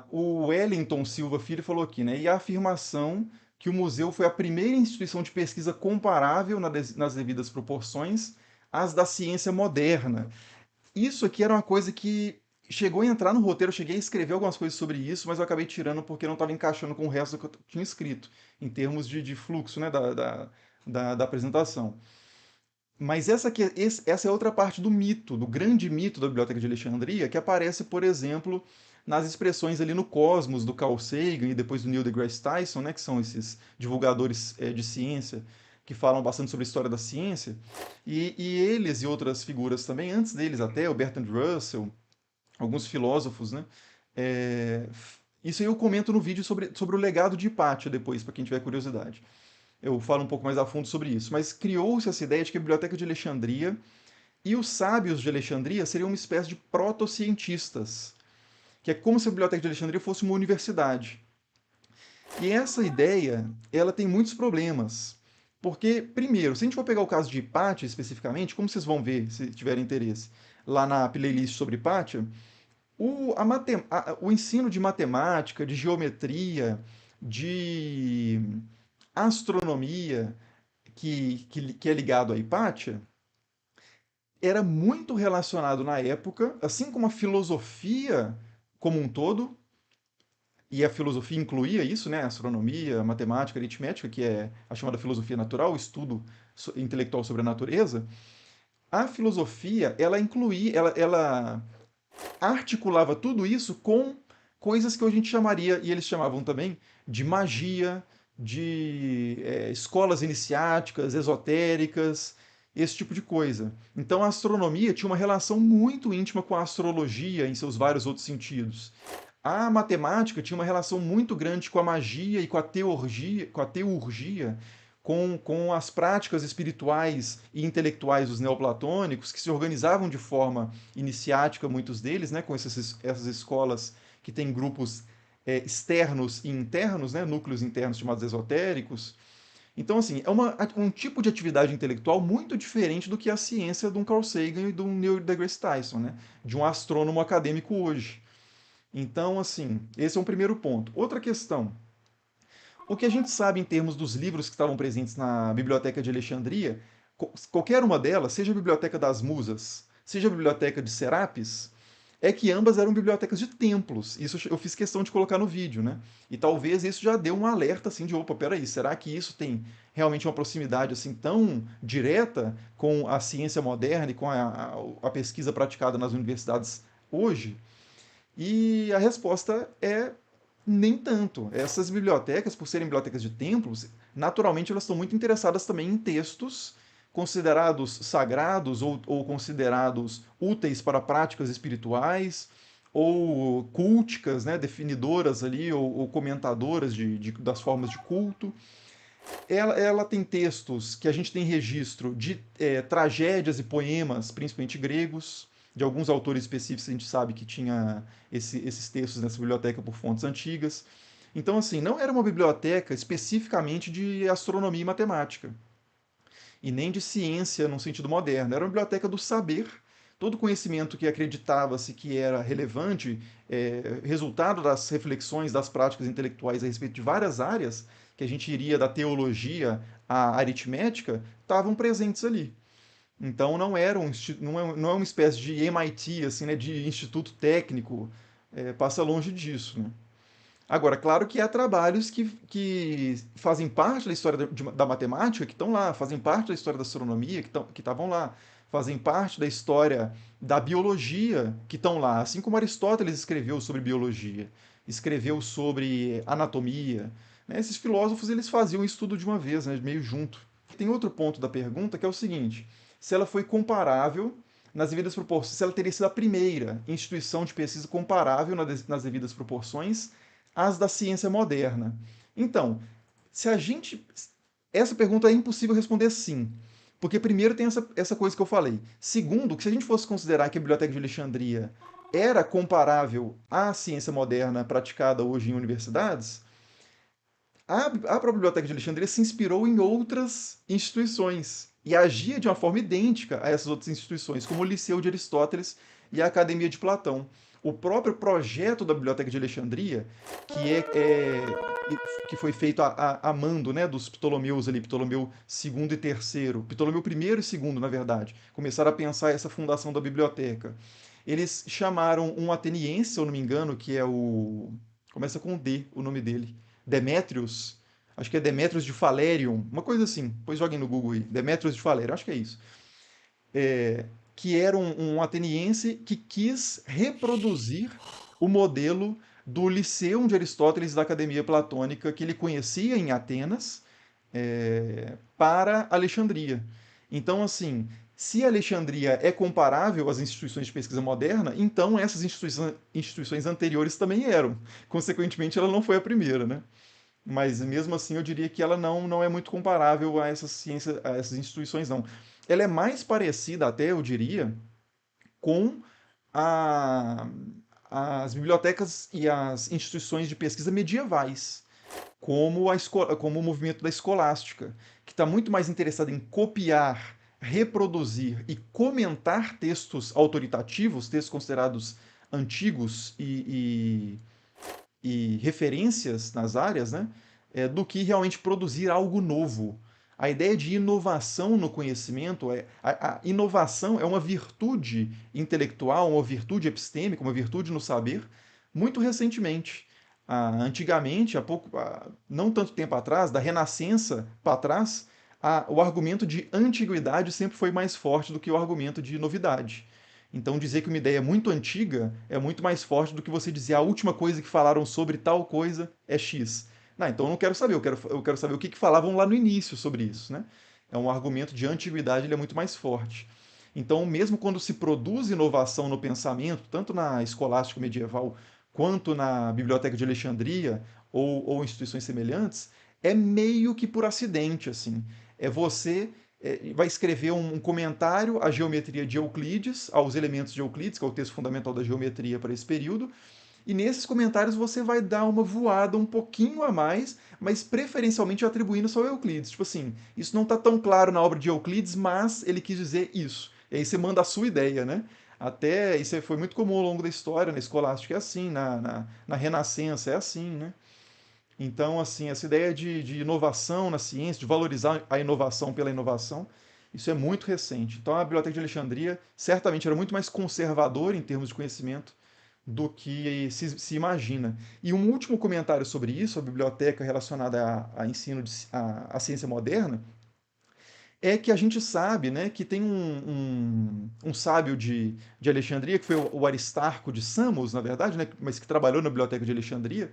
O Wellington Silva Filho falou aqui, né? E a afirmação que o museu foi a primeira instituição de pesquisa comparável nas devidas proporções às da ciência moderna. Isso aqui era uma coisa que chegou a entrar no roteiro, eu cheguei a escrever algumas coisas sobre isso, mas eu acabei tirando porque não estava encaixando com o resto do que eu tinha escrito, em termos de fluxo, né, da apresentação. Mas essa é outra parte do mito, do grande mito da Biblioteca de Alexandria, que aparece, por exemplo, nas expressões ali no Cosmos, do Carl Sagan e depois do Neil deGrasse Tyson, né, que são esses divulgadores de ciência que falam bastante sobre a história da ciência. E eles e outras figuras também, antes deles até, o Bertrand Russell, alguns filósofos, né? é, isso aí eu comento no vídeo sobre o legado de Hipátia depois, para quem tiver curiosidade. Eu falo um pouco mais a fundo sobre isso. Mas criou-se essa ideia de que a Biblioteca de Alexandria e os sábios de Alexandria seriam uma espécie de proto-cientistas, que é como se a Biblioteca de Alexandria fosse uma universidade. E essa ideia, ela tem muitos problemas. Porque, primeiro, se a gente for pegar o caso de Hipátia especificamente, como vocês vão ver, se tiverem interesse, lá na playlist sobre Hipátia, o ensino de matemática, de geometria, de astronomia, que é ligado à Hipátia, era muito relacionado na época, assim como a filosofia como um todo, e a filosofia incluía isso, né? Astronomia, matemática, aritmética, que é a chamada filosofia natural, o estudo intelectual sobre a natureza. A filosofia, ela incluía, ela articulava tudo isso com coisas que hoje a gente chamaria, e eles chamavam também, de magia, de escolas iniciáticas, esotéricas, esse tipo de coisa. Então a astronomia tinha uma relação muito íntima com a astrologia em seus vários outros sentidos. A matemática tinha uma relação muito grande com a magia e com a teurgia, com as práticas espirituais e intelectuais dos neoplatônicos, que se organizavam de forma iniciática, muitos deles, né, com essas escolas que têm grupos externos e internos, né, núcleos internos chamados esotéricos. Então, assim, é um tipo de atividade intelectual muito diferente do que a ciência de um Carl Sagan e de um Neil deGrasse Tyson, né, de um astrônomo acadêmico hoje. Então, assim, esse é um primeiro ponto. Outra questão. O que a gente sabe em termos dos livros que estavam presentes na Biblioteca de Alexandria, qualquer uma delas, seja a Biblioteca das Musas, seja a Biblioteca de Serapis, é que ambas eram bibliotecas de templos. Isso eu fiz questão de colocar no vídeo, né? E talvez isso já deu um alerta assim de, opa, peraí, será que isso tem realmente uma proximidade assim tão direta com a ciência moderna e com a pesquisa praticada nas universidades hoje? E a resposta é nem tanto. Essas bibliotecas, por serem bibliotecas de templos, naturalmente elas estão muito interessadas também em textos considerados sagrados ou considerados úteis para práticas espirituais ou culticas, né, definidoras ali ou comentadoras das formas de culto. Ela tem textos que a gente tem registro de tragédias e poemas, principalmente gregos, de alguns autores específicos a gente sabe que tinha esses textos nessa biblioteca por fontes antigas. Então, assim, não era uma biblioteca especificamente de astronomia e matemática, e nem de ciência no sentido moderno. Era uma biblioteca do saber. Todo conhecimento que acreditava-se que era relevante, resultado das reflexões, das práticas intelectuais a respeito de várias áreas, que a gente iria da teologia à aritmética, estavam presentes ali. Então não é uma espécie de MIT, assim, né, de instituto técnico, passa longe disso. Né? Agora, claro que há trabalhos que fazem parte da história da matemática, que estão lá, fazem parte da história da astronomia, que estavam lá, fazem parte da história da biologia, que estão lá. Assim como Aristóteles escreveu sobre biologia, escreveu sobre anatomia. Né? Esses filósofos eles faziam isso tudo de uma vez, né? Meio junto. Tem outro ponto da pergunta que é o seguinte: se ela foi comparável nas devidas proporções, se ela teria sido a primeira instituição de pesquisa comparável nas devidas proporções as da ciência moderna. Então, se a gente. Essa pergunta é impossível responder sim. Porque, primeiro, tem essa coisa que eu falei. Segundo, que se a gente fosse considerar que a Biblioteca de Alexandria era comparável à ciência moderna praticada hoje em universidades, a própria Biblioteca de Alexandria se inspirou em outras instituições e agia de uma forma idêntica a essas outras instituições, como o Liceu de Aristóteles e a Academia de Platão. o próprio projeto da Biblioteca de Alexandria, que foi feito a mando, né, dos Ptolomeus ali, Ptolomeu II e terceiro, Ptolomeu I e segundo, na verdade, começaram a pensar essa fundação da biblioteca. Eles chamaram um ateniense, se eu não me engano, que é o... começa com D, o nome dele. Demétrios, acho que é Demétrios de Falerium, uma coisa assim. Depois joguem no Google aí. Demétrios de Falerium, acho que é isso. Que era um ateniense que quis reproduzir o modelo do Liceum de Aristóteles da Academia Platônica que ele conhecia em Atenas, para Alexandria. Então, assim, se Alexandria é comparável às instituições de pesquisa moderna, então essas instituições anteriores também eram. Consequentemente, ela não foi a primeira, né? Mas mesmo assim eu diria que ela não é muito comparável a essas ciências, a essas instituições, não. Ela é mais parecida até, eu diria, com a, as bibliotecas e as instituições de pesquisa medievais, como o movimento da escolástica, que está muito mais interessado em copiar, reproduzir e comentar textos autoritativos, textos considerados antigos e referências nas áreas, né, do que realmente produzir algo novo. A ideia de inovação no conhecimento, a inovação é uma virtude intelectual, uma virtude epistêmica, uma virtude no saber, muito recentemente. Antigamente, não tanto tempo atrás, da Renascença para trás, o argumento de antiguidade sempre foi mais forte do que o argumento de novidade. Então, dizer que uma ideia é muito antiga é muito mais forte do que você dizer a última coisa que falaram sobre tal coisa é X. Não, então eu não quero saber, eu quero saber o que falavam lá no início sobre isso, né? É um argumento de antiguidade, ele é muito mais forte. Então, mesmo quando se produz inovação no pensamento, tanto na escolástica medieval quanto na Biblioteca de Alexandria ou instituições semelhantes, é meio que por acidente, assim. Você vai escrever um comentário à geometria de Euclides, aos elementos de Euclides, que é o texto fundamental da geometria para esse período, e nesses comentários você vai dar uma voada um pouquinho a mais, mas preferencialmente atribuindo só ao Euclides. Tipo assim, isso não está tão claro na obra de Euclides, mas ele quis dizer isso. E aí você manda a sua ideia, né? Até isso foi muito comum ao longo da história, na escolástica é assim, na Renascença é assim, né? Então, assim, essa ideia de inovação na ciência, de valorizar a inovação pela inovação, isso é muito recente. Então, a Biblioteca de Alexandria certamente era muito mais conservadora em termos de conhecimento do que se imagina. E um último comentário sobre isso, a biblioteca relacionada a ensino a ciência moderna, é que a gente sabe, né, que tem um sábio de Alexandria, que foi o Aristarco de Samos, na verdade, né, mas que trabalhou na Biblioteca de Alexandria,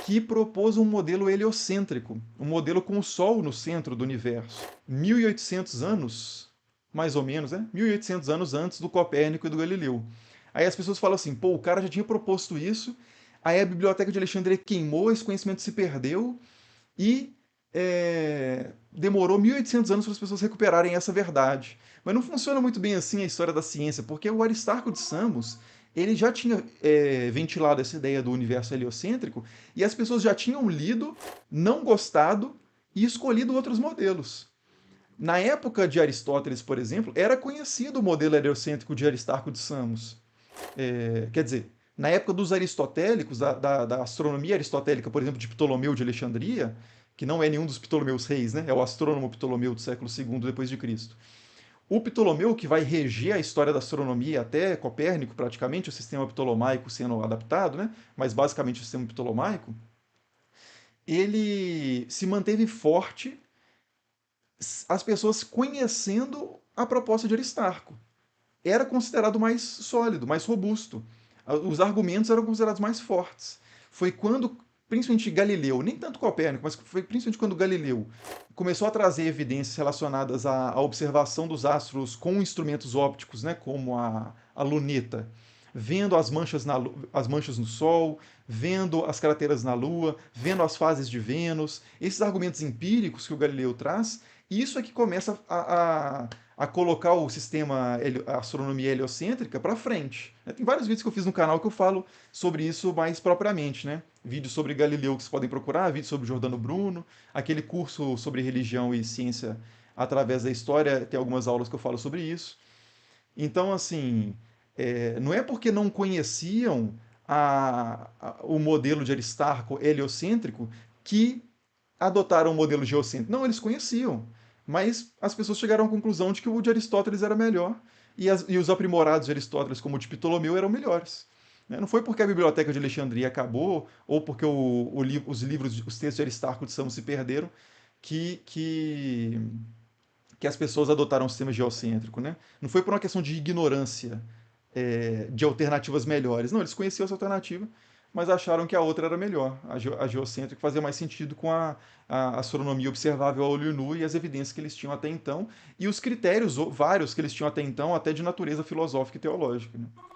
que propôs um modelo heliocêntrico, um modelo com o Sol no centro do universo. 1800 anos, mais ou menos, né? 1800 anos antes do Copérnico e do Galileu. Aí as pessoas falam assim, pô, o cara já tinha proposto isso, aí a Biblioteca de Alexandria queimou, esse conhecimento se perdeu e demorou 1800 anos para as pessoas recuperarem essa verdade. Mas não funciona muito bem assim a história da ciência, porque o Aristarco de Samos ele já tinha ventilado essa ideia do universo heliocêntrico e as pessoas já tinham lido, não gostado e escolhido outros modelos. Na época de Aristóteles, por exemplo, era conhecido o modelo heliocêntrico de Aristarco de Samos. Quer dizer, na época dos aristotélicos, da astronomia aristotélica, por exemplo, de Ptolomeu de Alexandria, que não é nenhum dos Ptolomeus reis, né? É o astrônomo Ptolomeu do século II depois de Cristo. O Ptolomeu, que vai reger a história da astronomia até Copérnico, praticamente, o sistema ptolomaico sendo adaptado, né? Mas basicamente o sistema ptolomaico, ele se manteve forte, as pessoas conhecendo a proposta de Aristarco. Era considerado mais sólido, mais robusto. Os argumentos eram considerados mais fortes. Foi quando, principalmente Galileu, nem tanto Copérnico, mas foi principalmente quando Galileu começou a trazer evidências relacionadas à observação dos astros com instrumentos ópticos, né, como a luneta, vendo as manchas no Sol, vendo as crateras na Lua, vendo as fases de Vênus, esses argumentos empíricos que o Galileu traz, isso é que começa a colocar o sistema, a astronomia heliocêntrica para frente. Tem vários vídeos que eu fiz no canal que eu falo sobre isso mais propriamente, né? Vídeos sobre Galileu que vocês podem procurar, vídeos sobre Giordano Bruno, aquele curso sobre religião e ciência através da história, tem algumas aulas que eu falo sobre isso. Então, assim, Não é porque não conheciam o modelo de Aristarco heliocêntrico que adotaram o modelo geocêntrico. Não, eles conheciam. Mas as pessoas chegaram à conclusão de que o de Aristóteles era melhor e os aprimorados de Aristóteles, como o de Ptolomeu, eram melhores. Né? Não foi porque a Biblioteca de Alexandria acabou ou porque os livros, os textos de Aristarco de Samos se perderam que, que, que as pessoas adotaram o sistema geocêntrico. Né? Não foi por uma questão de ignorância de alternativas melhores. Não, eles conheciam essa alternativa, mas acharam que a outra era melhor, a geocêntrica, fazia mais sentido com a astronomia observável a olho nu e as evidências que eles tinham até então, e os critérios vários que eles tinham até então, até de natureza filosófica e teológica. Né?